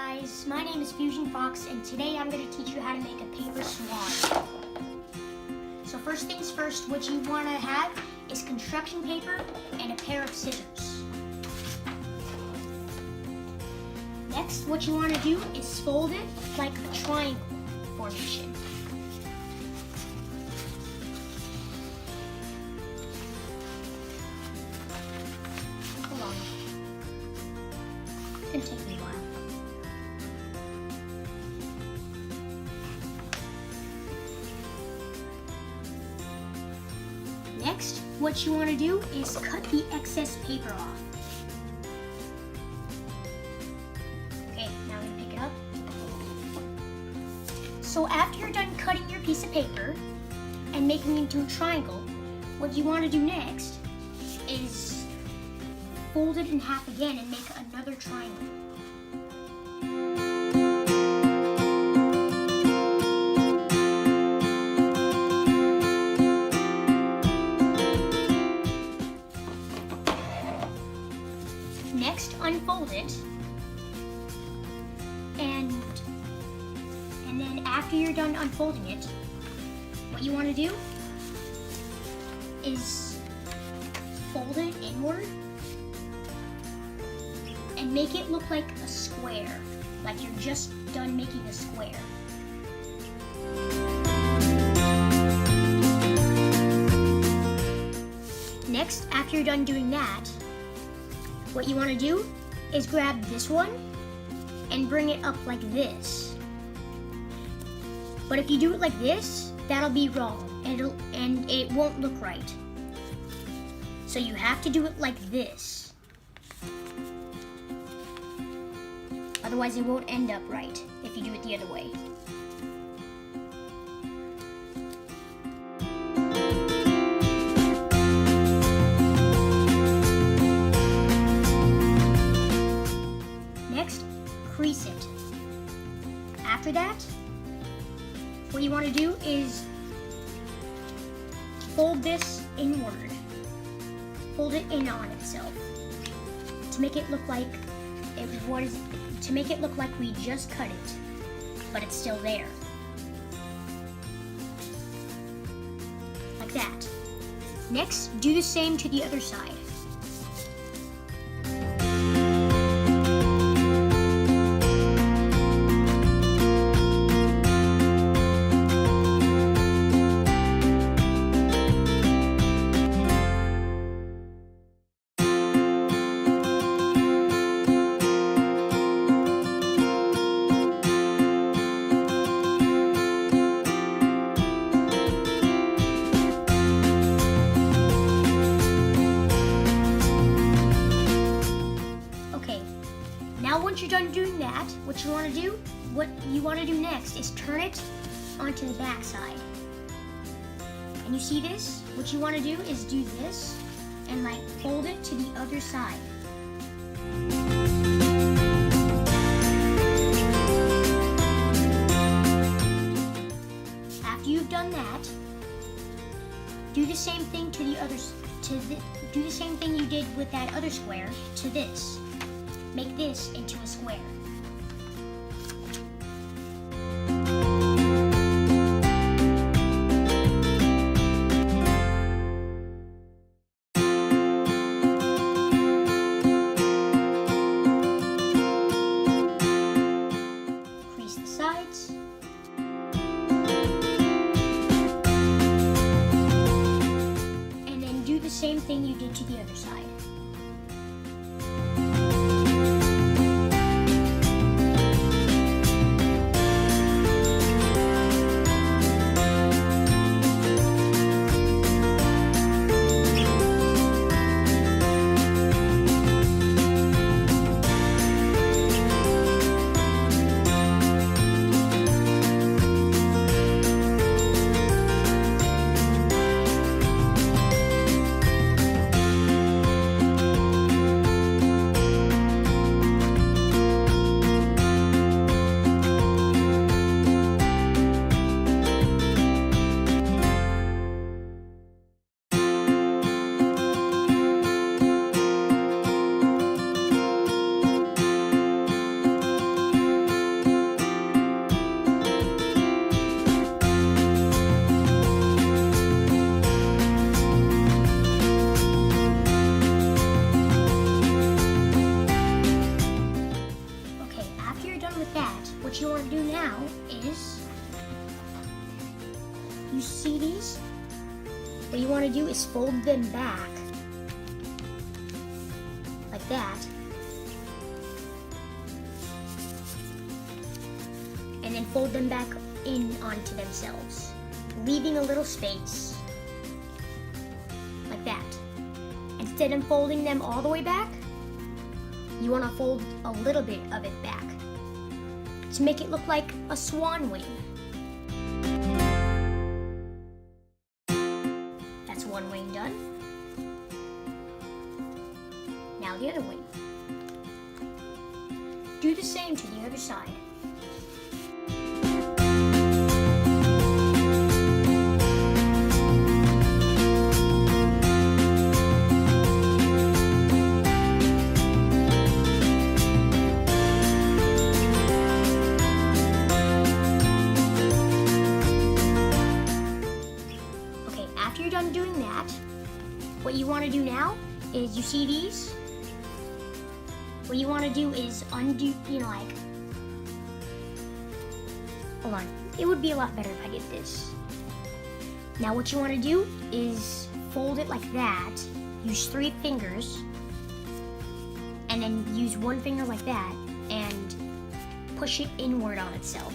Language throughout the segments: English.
guys, my name is Fusion Fox and today I'm going to teach you how to make a paper swan. So first things first, what you want to have is construction paper and a pair of scissors. Next, what you want to do is fold it like a triangle formation. Hold on. It's going to take me a while. Next, what you want to do is cut the excess paper off. Okay, now I'm going to pick it up. So after you're done cutting your piece of paper and making it into a triangle, what you want to do next is fold it in half again and make another triangle. Next, unfold it, and then after you're done unfolding it, what you want to do is fold it inward and make it look like a square, like you're just done making a square. Next, after you're done doing that, what you want to do is grab this one and bring it up like this. But if you do it like this, that'll be wrong and it won't look right. So you have to do it like this. Otherwise it won't end up right if you do it the other way. Next, crease it. After that, what you want to do is fold this inward. Fold it in on itself to make it look like we just cut it, but it's still there. Like that. Next, do the same to the other side. Now once you're done doing that, what you want to do next is turn it onto the back side. And you see this? What you want to do is do this and like fold it to the other side. After you've done that, do the same thing to the other do the same thing you did with that other square to this. Make this into a square. Crease the sides. And then do the same thing you did to the other side. with that, what you want to do now is, you see these? What you want to do is fold them back, like that. And then fold them back in onto themselves, leaving a little space, like that. Instead of folding them all the way back, you want to fold a little bit of it back to make it look like a swan wing. That's one wing done. Now the other wing. Do the same to the other side. After you're done doing that, what you want to do now is, you see these? What you want to do is undo, hold on. It would be a lot better if I did this. Now what you want to do is fold it like that, use 3 fingers, and then use 1 finger like that, and push it inward on itself.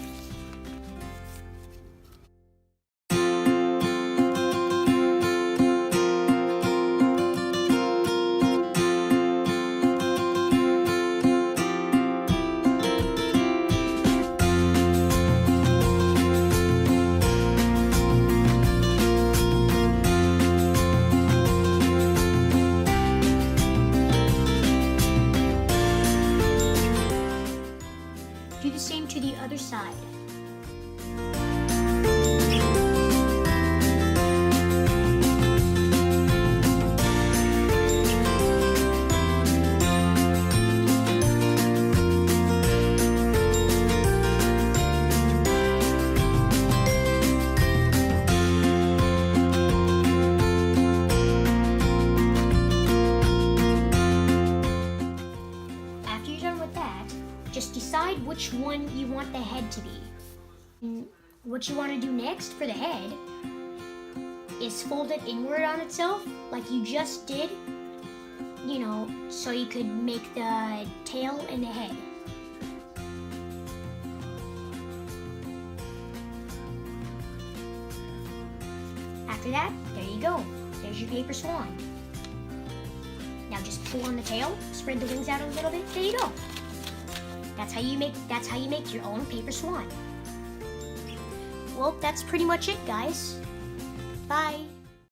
Do the same to the other side. After you're done with that, just decide which one you want the head to be. And what you want to do next for the head is fold it inward on itself, like you just did, so you could make the tail and the head. After that, there you go. There's your paper swan. Now just pull on the tail, spread the wings out a little bit. There you go. That's how you make your own paper swan. Well, that's pretty much it, guys. Bye.